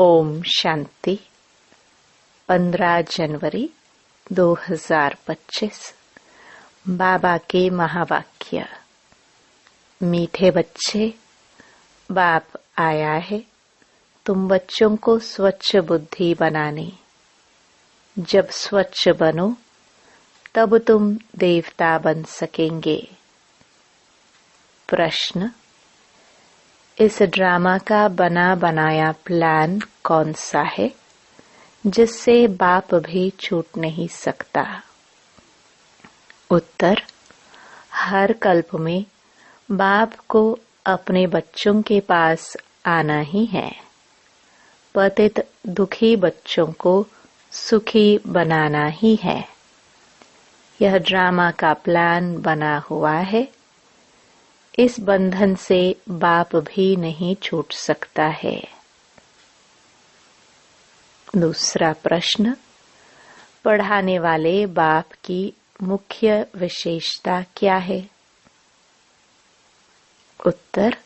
ओम शांति। 15 जनवरी 2025। बाबा के महावाक्य। मीठे बच्चे, बाप आया है तुम बच्चों को स्वच्छ बुद्धि बनाने। जब स्वच्छ बनो तब तुम देवता बन सकेंगे। प्रश्न, इस ड्रामा का बना बनाया प्लान कौन सा है जिससे बाप भी छूट नहीं सकता? उत्तर, हर कल्प में बाप को अपने बच्चों के पास आना ही है। पतित दुखी बच्चों को सुखी बनाना ही है। यह ड्रामा का प्लान बना हुआ है। इस बंधन से बाप भी नहीं छूट सकता है। दूसरा प्रश्न, पढ़ाने वाले बाप की मुख्य विशेषता क्या है? उत्तर,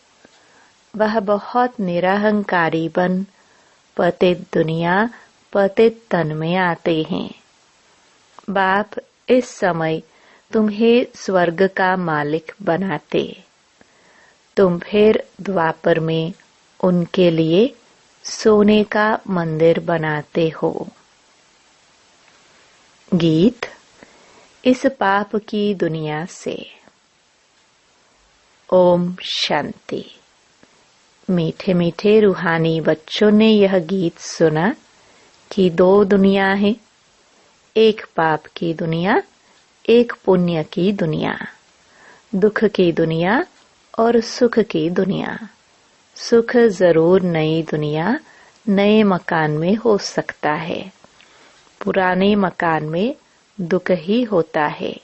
वह बहुत निरहंकारी बन पतित दुनिया पतित तन में आते हैं। बाप इस समय तुम्हें स्वर्ग का मालिक बनाते। तुम फिर द्वापर में उनके लिए सोने का मंदिर बनाते हो। गीत, इस पाप की दुनिया से। ओम शांति। मीठे मीठे रूहानी बच्चों ने यह गीत सुना कि दो दुनिया है, एक पाप की दुनिया, एक पुण्य की दुनिया। दुख की दुनिया और सुख की दुनिया। सुख जरूर नई दुनिया नए मकान में हो सकता है। पुराने मकान में दुख ही होता है,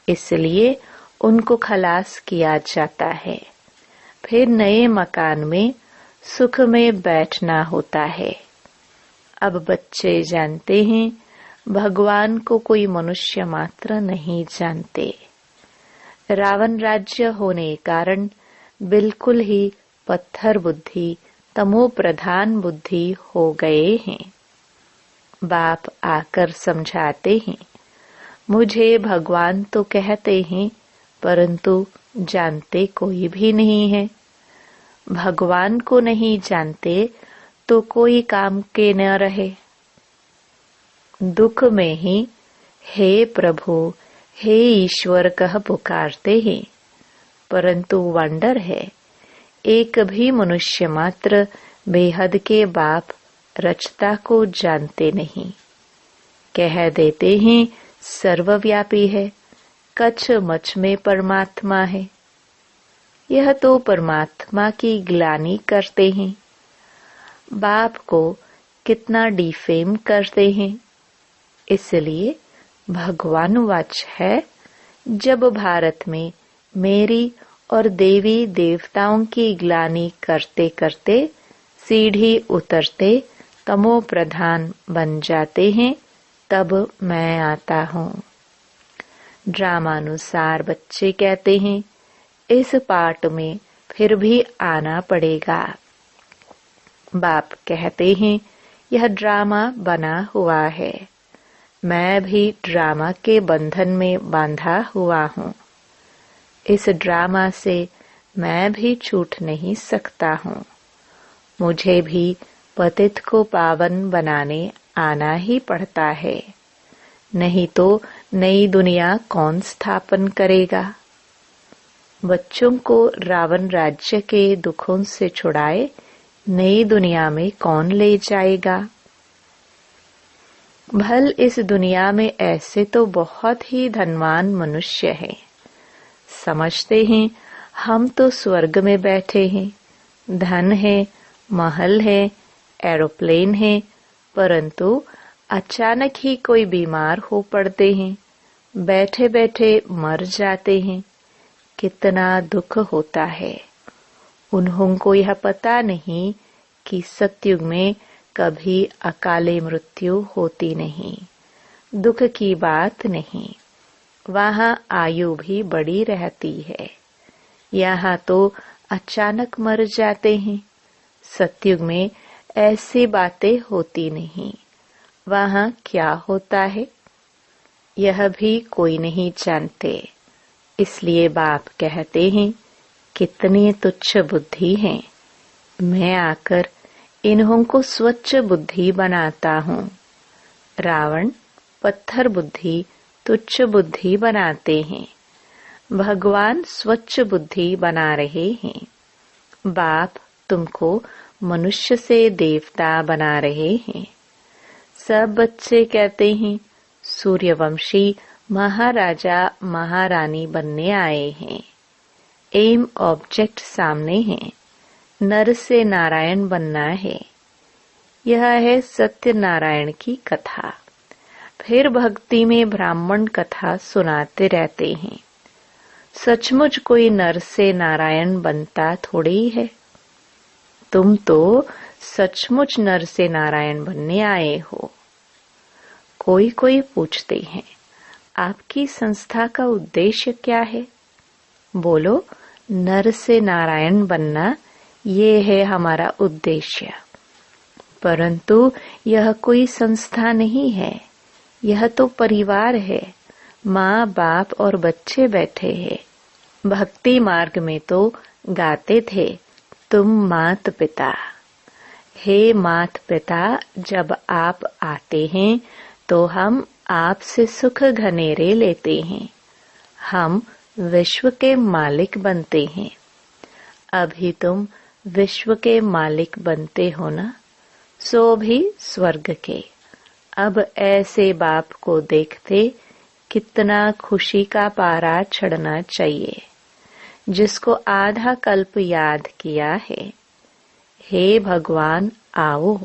इसलिए उनको खलास किया जाता है। फिर नए मकान में सुख में बैठना होता है। अब बच्चे जानते हैं भगवान को कोई मनुष्य मात्र नहीं जानते। रावण राज्य होने कारण बिल्कुल ही पत्थर बुद्धि, तमो प्रधान बुद्धि हो गए हैं। बाप आकर समझाते हैं, मुझे भगवान तो कहते हैं परंतु जानते कोई भी नहीं है। भगवान को नहीं जानते तो कोई काम के न रहे। दुख में ही हे प्रभु, हे ईश्वर कह पुकारते हैं, परंतु वंडर है एक भी मनुष्य मात्र बेहद के बाप रचता को जानते नहीं। कह देते हैं सर्वव्यापी है, कछ मच में परमात्मा है। यह तो परमात्मा की ग्लानि करते हैं। बाप को कितना डिफेम करते हैं। इसलिए भगवान वाच है, जब भारत में मेरी और देवी देवताओं की ग्लानि करते करते सीढ़ी उतरते तमो प्रधान बन जाते हैं, तब मैं आता हूँ। ड्रामानुसार बच्चे कहते हैं इस पार्ट में फिर भी आना पड़ेगा। बाप कहते हैं यह ड्रामा बना हुआ है। मैं भी ड्रामा के बंधन में बांधा हुआ हूँ। इस ड्रामा से मैं भी छूट नहीं सकता हूँ। मुझे भी पतित को पावन बनाने आना ही पड़ता है, नहीं तो नई दुनिया कौन स्थापन करेगा? बच्चों को रावण राज्य के दुखों से छुड़ाए नई दुनिया में कौन ले जाएगा? भल इस दुनिया में ऐसे तो बहुत ही धनवान मनुष्य हैं। समझते हैं हम तो स्वर्ग में बैठे हैं, धन है, महल है, एरोप्लेन है, परंतु अचानक ही कोई बीमार हो पड़ते हैं, बैठे बैठे मर जाते हैं। कितना दुख होता है। उन्हों को यह पता नहीं कि सतयुग में कभी अकाले मृत्यु होती नहीं। दुख की बात नहीं। वहाँ आयु भी बड़ी रहती है। यहाँ तो अचानक मर जाते हैं। सतयुग में ऐसी बातें होती नहीं। वहाँ क्या होता है यह भी कोई नहीं जानते। इसलिए बाप कहते हैं कितने तुच्छ बुद्धि हैं। मैं आकर इन्हों को स्वच्छ बुद्धि बनाता हूँ। रावण पत्थर बुद्धि तुच्छ बुद्धि बनाते हैं। भगवान स्वच्छ बुद्धि बना रहे हैं। बाप तुमको मनुष्य से देवता बना रहे हैं। सब बच्चे कहते हैं सूर्यवंशी महाराजा महारानी बनने आए हैं। एम ऑब्जेक्ट सामने है। नर से नारायण बनना है। यह है सत्यनारायण की कथा। फिर भक्ति में ब्राह्मण कथा सुनाते रहते हैं। सचमुच कोई नर से नारायण बनता थोड़ी है। तुम तो सचमुच नर से नारायण बनने आए हो। कोई कोई पूछते हैं आपकी संस्था का उद्देश्य क्या है। बोलो नर से नारायण बनना ये है हमारा उद्देश्य। परंतु यह कोई संस्था नहीं है। यह तो परिवार है। माँ बाप और बच्चे बैठे हैं। भक्ति मार्ग में तो गाते थे तुम मात पिता। हे मात पिता जब आप आते हैं तो हम आपसे सुख घनेरे लेते हैं। हम विश्व के मालिक बनते हैं। अभी तुम विश्व के मालिक बनते हो ना, सो भी स्वर्ग के। अब ऐसे बाप को देखते कितना खुशी का पारा चढ़ना चाहिए, जिसको आधा कल्प याद किया है। हे भगवान आओ,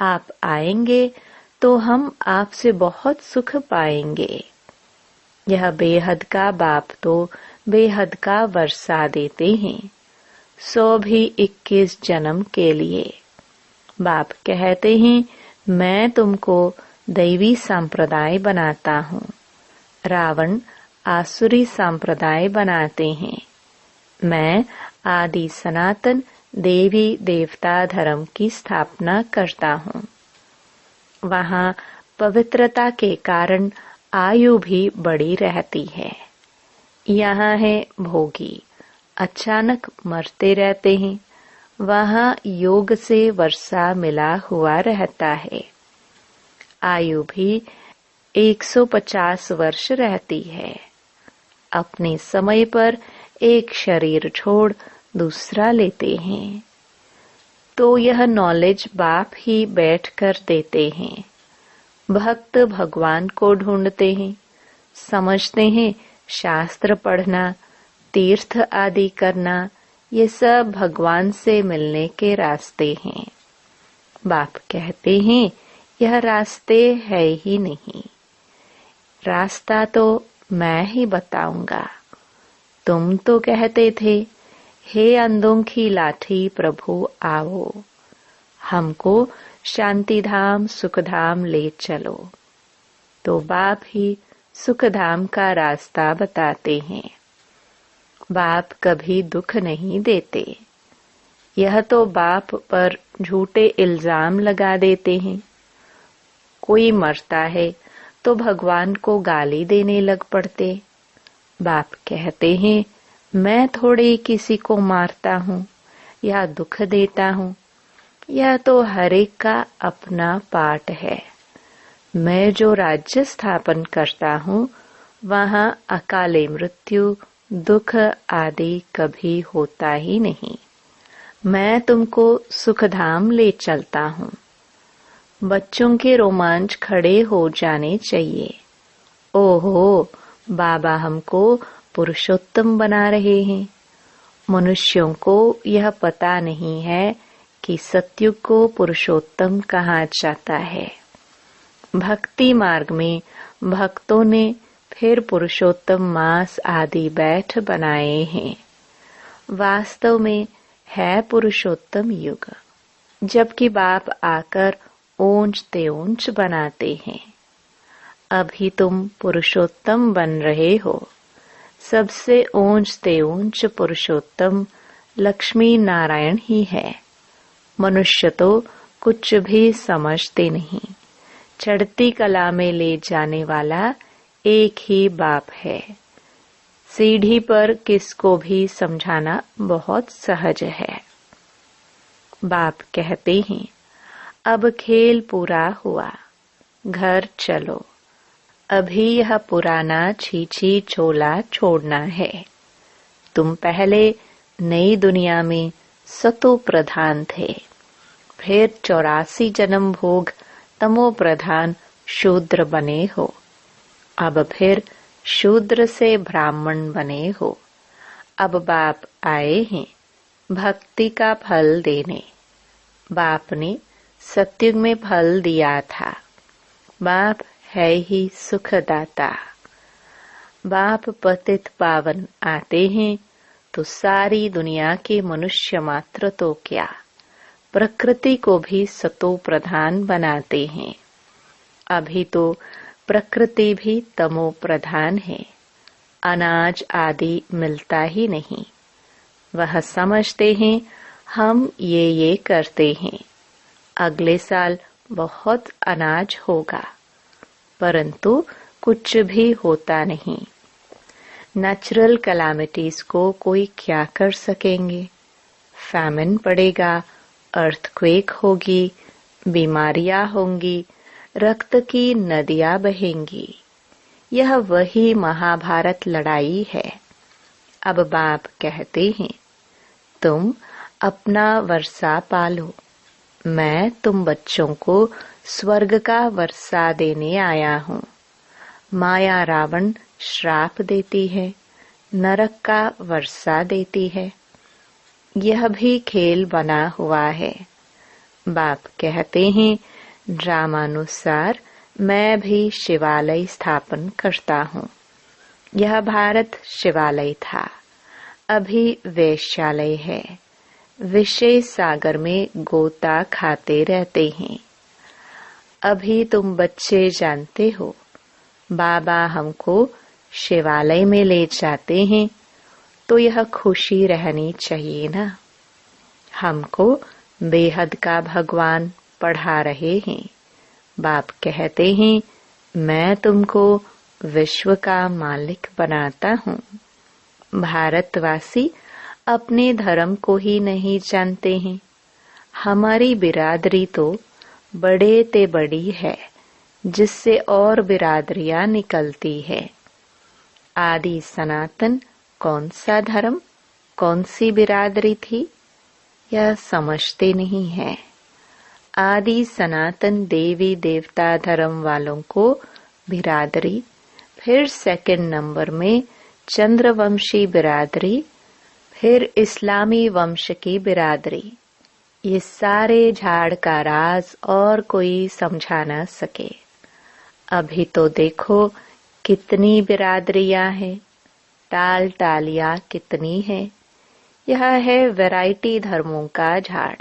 आप आएंगे तो हम आपसे बहुत सुख पाएंगे। यह बेहद का बाप तो बेहद का वर्षा देते हैं, सो भी 21 जन्म के लिए। बाप कहते हैं मैं तुमको दैवी संप्रदाय बनाता हूँ। रावण आसुरी संप्रदाय बनाते हैं। मैं आदि सनातन देवी देवता धर्म की स्थापना करता हूँ। वहाँ पवित्रता के कारण आयु भी बड़ी रहती है। यहाँ है भोगी, अचानक मरते रहते हैं। वहाँ योग से वर्षा मिला हुआ रहता है। आयु भी 150 वर्ष रहती है। अपने समय पर एक शरीर छोड़ दूसरा लेते हैं। तो यह नॉलेज बाप ही बैठकर देते हैं। भक्त भगवान को ढूंढते हैं, समझते हैं शास्त्र पढ़ना, तीर्थ आदि करना, ये सब भगवान से मिलने के रास्ते हैं। बाप कहते हैं यह रास्ते है ही नहीं। रास्ता तो मैं ही बताऊंगा। तुम तो कहते थे हे अंधों की लाठी प्रभु आओ, हमको शांति धाम सुख धाम ले चलो। तो बाप ही सुख धाम का रास्ता बताते हैं। बाप कभी दुख नहीं देते। यह तो बाप पर झूठे इल्जाम लगा देते हैं। कोई मरता है तो भगवान को गाली देने लग पड़ते। बाप कहते हैं मैं थोड़े किसी को मारता हूँ या दुख देता हूँ। यह तो हर एक का अपना पाठ है। मैं जो राज्य स्थापन करता हूँ वहाँ अकाले मृत्यु दुख आदि कभी होता ही नहीं। मैं तुमको सुखधाम ले चलता हूँ। बच्चों के रोमांच खड़े हो जाने चाहिए। ओहो, बाबा हमको पुरुषोत्तम बना रहे हैं। मनुष्यों को यह पता नहीं है कि सत्युग को पुरुषोत्तम कहा जाता है। भक्ति मार्ग में भक्तों ने फिर पुरुषोत्तम मास आदि बैठ बनाए हैं। वास्तव में है पुरुषोत्तम युग, जबकि बाप आकर ऊंच ते ऊंच बनाते हैं। अभी तुम पुरुषोत्तम बन रहे हो। सबसे ऊंच ते ऊंच पुरुषोत्तम लक्ष्मी नारायण ही है। मनुष्य तो कुछ भी समझते नहीं। चढ़ती कला में ले जाने वाला एक ही बाप है। सीढ़ी पर किसको भी समझाना बहुत सहज है। बाप कहते हैं, अब खेल पूरा हुआ, घर चलो। अभी यह पुराना छीछी चोला छोड़ना है। तुम पहले नई दुनिया में सतो प्रधान थे, फिर 84 जन्म भोग तमो प्रधान शूद्र बने हो। अब फिर शूद्र से ब्राह्मण बने हो। अब बाप आए हैं भक्ति का फल देने। बाप ने सत्युग में फल दिया था। बाप है ही सुखदाता। बाप पतित पावन आते हैं तो सारी दुनिया के मनुष्य मात्र तो क्या, प्रकृति को भी सतो प्रधान बनाते हैं। अभी तो प्रकृति भी तमो प्रधान है। अनाज आदि मिलता ही नहीं। वह समझते हैं हम ये करते हैं, अगले साल बहुत अनाज होगा, परंतु कुछ भी होता नहीं। नेचुरल कैलामिटीज को कोई क्या कर सकेंगे। फैमिन पड़ेगा, अर्थक्वेक होगी, बीमारियां होंगी, रक्त की नदियां बहेंगी। यह वही महाभारत लड़ाई है। अब बाप कहते हैं, तुम अपना वर्षा पालो। मैं तुम बच्चों को स्वर्ग का वर्षा देने आया हूँ। माया रावण श्राप देती है, नरक का वर्षा देती है। यह भी खेल बना हुआ है। बाप कहते हैं, ड्रामानुसार मैं भी शिवालय स्थापन करता हूँ। यह भारत शिवालय था, अभी वैश्यालय है। विषय सागर में गोता खाते रहते हैं। अभी तुम बच्चे जानते हो, बाबा हमको शिवालय में ले जाते हैं तो यह खुशी रहनी चाहिए ना। हमको बेहद का भगवान पढ़ा रहे हैं। बाप कहते हैं, मैं तुमको विश्व का मालिक बनाता हूँ। भारतवासी अपने धर्म को ही नहीं जानते हैं। हमारी बिरादरी तो बड़े ते बड़ी है, जिससे और बिरादरियां निकलती है। आदि सनातन कौन सा धर्म, कौन सी बिरादरी थी, यह समझते नहीं है। आदि सनातन देवी देवता धर्म वालों को बिरादरी, फिर सेकंड नंबर में चंद्रवंशी बिरादरी, फिर इस्लामी वंश की बिरादरी। ये सारे झाड़ का राज और कोई समझा न सके। अभी तो देखो कितनी बिरादरियां हैं, टाल टालियां कितनी है। यह है वैरायटी धर्मों का झाड़।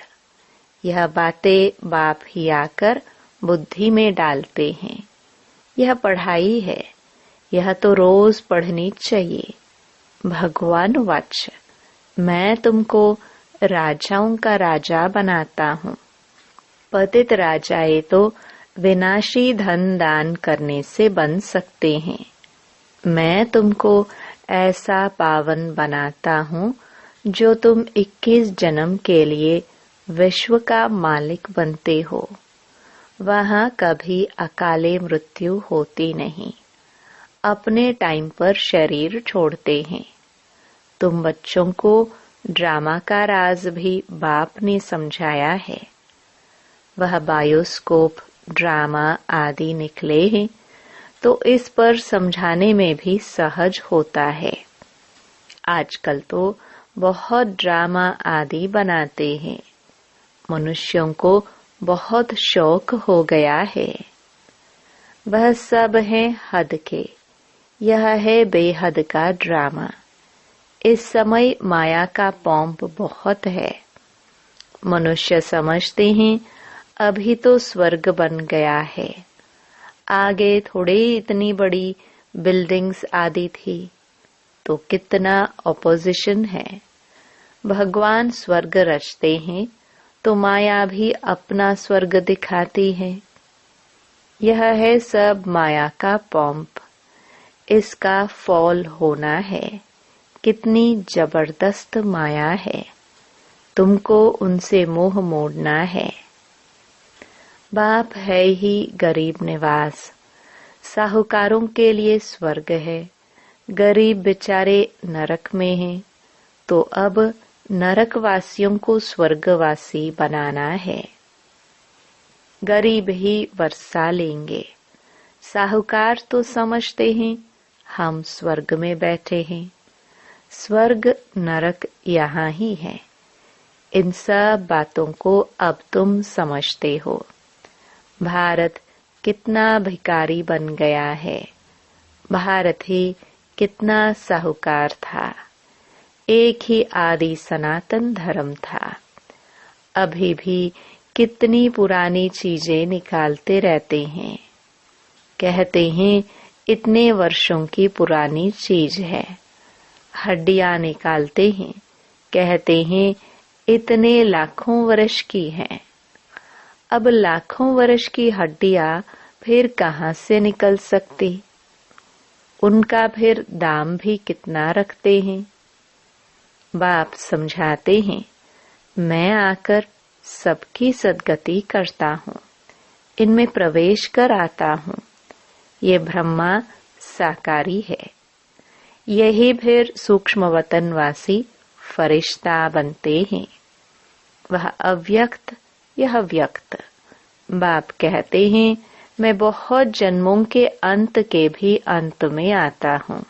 यह बातें बाप ही आकर बुद्धि में डालते हैं। यह पढ़ाई है, यह तो रोज पढ़नी चाहिए। भगवान वाच, मैं तुमको राजाओं का राजा बनाता हूँ। पतित राजाए तो विनाशी धन दान करने से बन सकते हैं। मैं तुमको ऐसा पावन बनाता हूँ जो तुम 21 जन्म के लिए विश्व का मालिक बनते हो। वहाँ कभी अकाले मृत्यु होती नहीं। अपने टाइम पर शरीर छोड़ते हैं। तुम बच्चों को ड्रामा का राज भी बाप ने समझाया है। वह बायोस्कोप, ड्रामा आदि निकले हैं तो इस पर समझाने में भी सहज होता है। आजकल तो बहुत ड्रामा आदि बनाते हैं। मनुष्यों को बहुत शौक हो गया है। वह सब है हद के, यह है बेहद का ड्रामा। इस समय माया का पॉम्प बहुत है। मनुष्य समझते हैं अभी तो स्वर्ग बन गया है, आगे थोड़े इतनी बड़ी बिल्डिंग्स आदि थी, तो कितना ऑपोजिशन है। भगवान स्वर्ग रचते हैं तो माया भी अपना स्वर्ग दिखाती है। यह है सब माया का पंप, इसका फॉल होना है। कितनी जबरदस्त माया है, तुमको उनसे मोह मोड़ना है। बाप है ही गरीब निवास, साहूकारों के लिए स्वर्ग है। गरीब बेचारे नरक में हैं, तो अब नरकवासियों को स्वर्गवासी बनाना है। गरीब ही वर्षा लेंगे। साहूकार तो समझते हैं हम स्वर्ग में बैठे हैं। स्वर्ग नरक यहाँ ही है। इन सब बातों को अब तुम समझते हो। भारत कितना भिखारी बन गया है। भारत ही कितना साहूकार था। एक ही आदि सनातन धर्म था। अभी भी कितनी पुरानी चीजें निकालते रहते हैं। कहते हैं इतने वर्षों की पुरानी चीज है। हड्डियां निकालते हैं, कहते हैं इतने लाखों वर्ष की है। अब लाखों वर्ष की हड्डियां फिर कहाँ से निकल सकती? उनका फिर दाम भी कितना रखते हैं। बाप समझाते हैं मैं आकर सबकी सद्गति करता हूँ, इनमें प्रवेश कर आता हूँ। ये ब्रह्मा साकारी है। यही फिर सूक्ष्म वतनवासी फरिश्ता बनते हैं। वह अव्यक्त, यह व्यक्त। बाप कहते हैं मैं बहुत जन्मों के अंत के भी अंत में आता हूँ।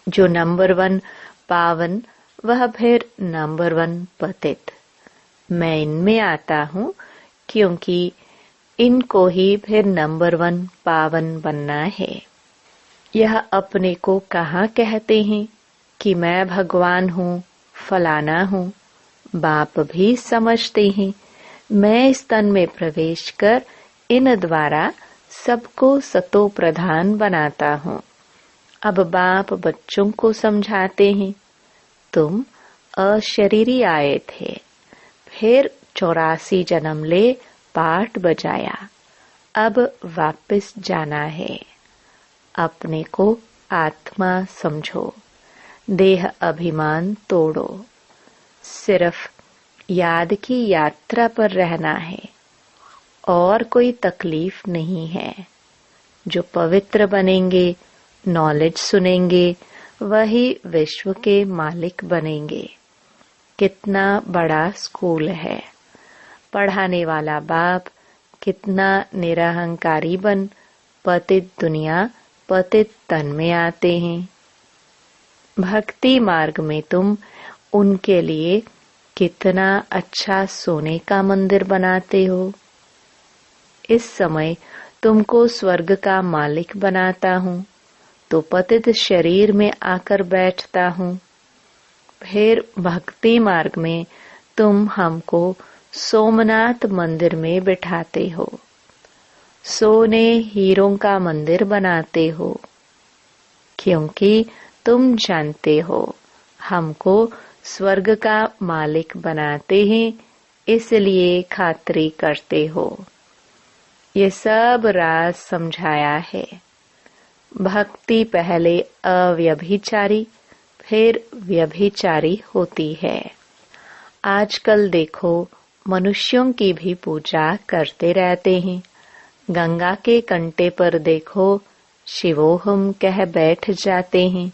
जो नंबर 1 पावन, वह फिर नंबर 1 पतित। मैं इनमें आता हूँ क्योंकि इनको ही फिर नंबर 1 पावन बनना है। यह अपने को कहाँ कहते हैं कि मैं भगवान हूँ, फलाना हूँ। बाप भी समझते हैं मैं इस तन में प्रवेश कर इन द्वारा सबको सतो प्रधान बनाता हूँ। अब बाप बच्चों को समझाते हैं तुम अशरीरी आए थे, फिर 84 जन्म ले पाठ बजाया, अब वापस जाना है। अपने को आत्मा समझो, देह अभिमान तोड़ो। सिर्फ याद की यात्रा पर रहना है और कोई तकलीफ नहीं है। जो पवित्र बनेंगे, नॉलेज सुनेंगे, वही विश्व के मालिक बनेंगे। कितना बड़ा स्कूल है। पढ़ाने वाला बाप कितना निरहंकारी बन पतित दुनिया पतित तन में आते हैं। भक्ति मार्ग में तुम उनके लिए कितना अच्छा सोने का मंदिर बनाते हो। इस समय तुमको स्वर्ग का मालिक बनाता हूँ, तो पतित शरीर में आकर बैठता हूँ। फिर भक्ति मार्ग में तुम हमको सोमनाथ मंदिर में बिठाते हो। सोने हीरों का मंदिर बनाते हो, क्योंकि तुम जानते हो हमको स्वर्ग का मालिक बनाते हैं, इसलिए खातरी करते हो। ये सब राज समझाया है। भक्ति पहले अव्यभिचारी फिर व्यभिचारी होती है। आजकल देखो मनुष्यों की भी पूजा करते रहते हैं। गंगा के कंटे पर देखो शिवोहम कह बैठ जाते हैं।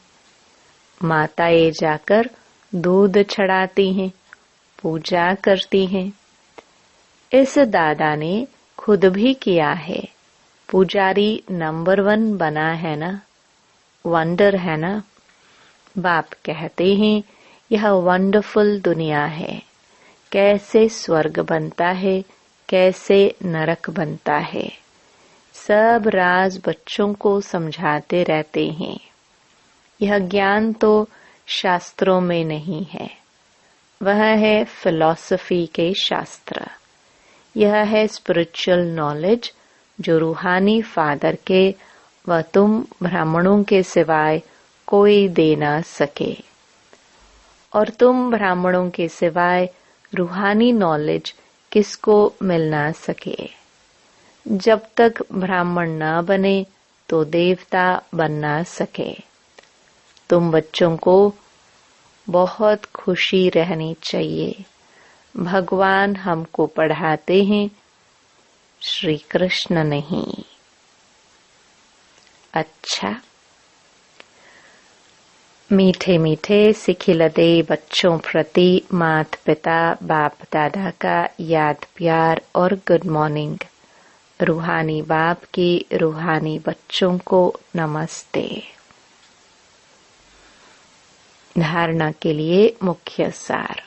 माताएं जाकर दूध चढ़ाती हैं, पूजा करती हैं। इस दादा ने खुद भी किया है। पुजारी नंबर 1 बना है ना, वंडर है ना। बाप कहते हैं यह वंडरफुल दुनिया है। कैसे स्वर्ग बनता है, कैसे नरक बनता है, सब राज बच्चों को समझाते रहते हैं। यह ज्ञान तो शास्त्रों में नहीं है, वह है फिलॉसफी के शास्त्र। यह है स्पिरिचुअल नॉलेज जो रूहानी फादर के व तुम ब्राह्मणों के सिवाय कोई दे न सके। और तुम ब्राह्मणों के सिवाय रूहानी नॉलेज किसको मिल ना सके। जब तक ब्राह्मण न बने तो देवता बन ना सके। तुम बच्चों को बहुत खुशी रहनी चाहिए। भगवान हमको पढ़ाते हैं, श्री कृष्ण नहीं। अच्छा, मीठे मीठे सिखिलते बच्चों प्रति माता पिता बाप दादा का याद प्यार और गुड मॉर्निंग। रूहानी बाप की रूहानी बच्चों को नमस्ते। धारणा के लिए मुख्य सार।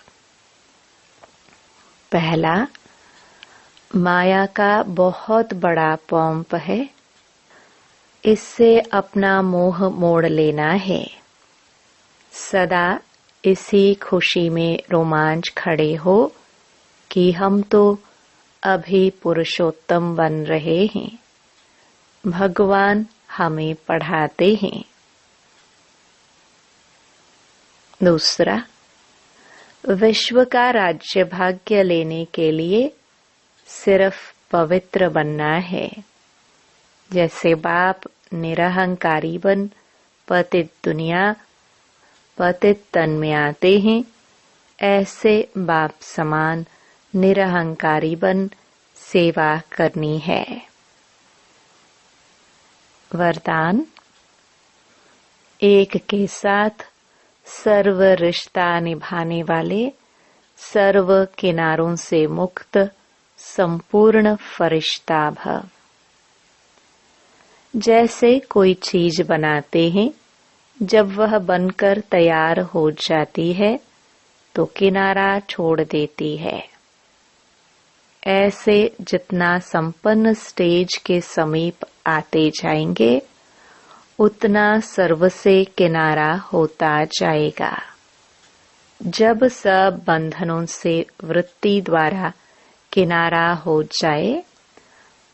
पहला, माया का बहुत बड़ा पंप है, इससे अपना मोह मोड़ लेना है। सदा इसी खुशी में रोमांच खड़े हो कि हम तो अभी पुरुषोत्तम बन रहे हैं। भगवान हमें पढ़ाते हैं। दूसरा, विश्व का राज्य भाग्य लेने के लिए सिर्फ पवित्र बनना है। जैसे बाप निरहंकारी बन पतित दुनिया पतित तन में आते हैं, ऐसे बाप समान निरहंकारी बन सेवा करनी है। वरदान, एक के साथ सर्व रिश्ता निभाने वाले, सर्व किनारों से मुक्त संपूर्ण फरिश्ता भव। जैसे कोई चीज बनाते हैं, जब वह बनकर तैयार हो जाती है तो किनारा छोड़ देती है। ऐसे जितना संपन्न स्टेज के समीप आते जाएंगे, उतना सर्व से किनारा होता जाएगा। जब सब बंधनों से वृत्ति द्वारा किनारा हो जाए,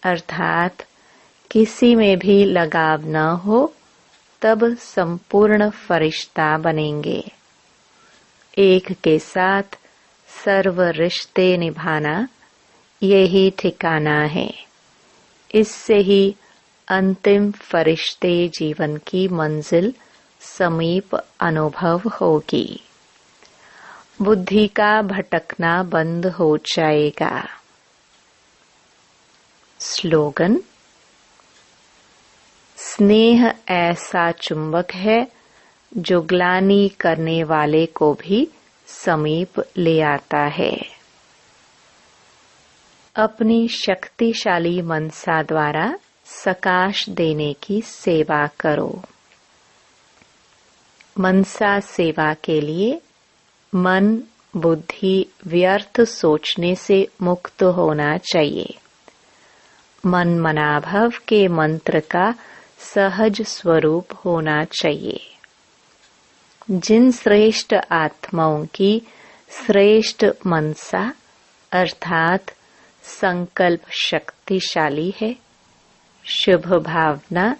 अर्थात किसी में भी लगाव न हो, तब संपूर्ण फरिश्ता बनेंगे। एक के साथ सर्व रिश्ते निभाना यही ठिकाना है। इससे ही अंतिम फरिश्ते जीवन की मंजिल समीप अनुभव होगी। बुद्धि का भटकना बंद हो जाएगा। स्लोगन, स्नेह ऐसा चुंबक है जो ग्लानि करने वाले को भी समीप ले आता है। अपनी शक्तिशाली मनसा द्वारा सकाश देने की सेवा करो। मनसा सेवा के लिए मन बुद्धि व्यर्थ सोचने से मुक्त होना चाहिए। मन मनाभव के मंत्र का सहज स्वरूप होना चाहिए। जिन श्रेष्ठ आत्माओं की श्रेष्ठ मनसा अर्थात संकल्प शक्तिशाली है, शुभ भावना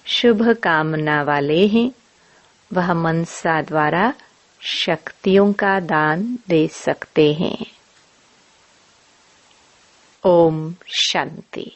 शुभ कामना वाले हैं, वह मनसा द्वारा शक्तियों का दान दे सकते हैं। ओम शांति।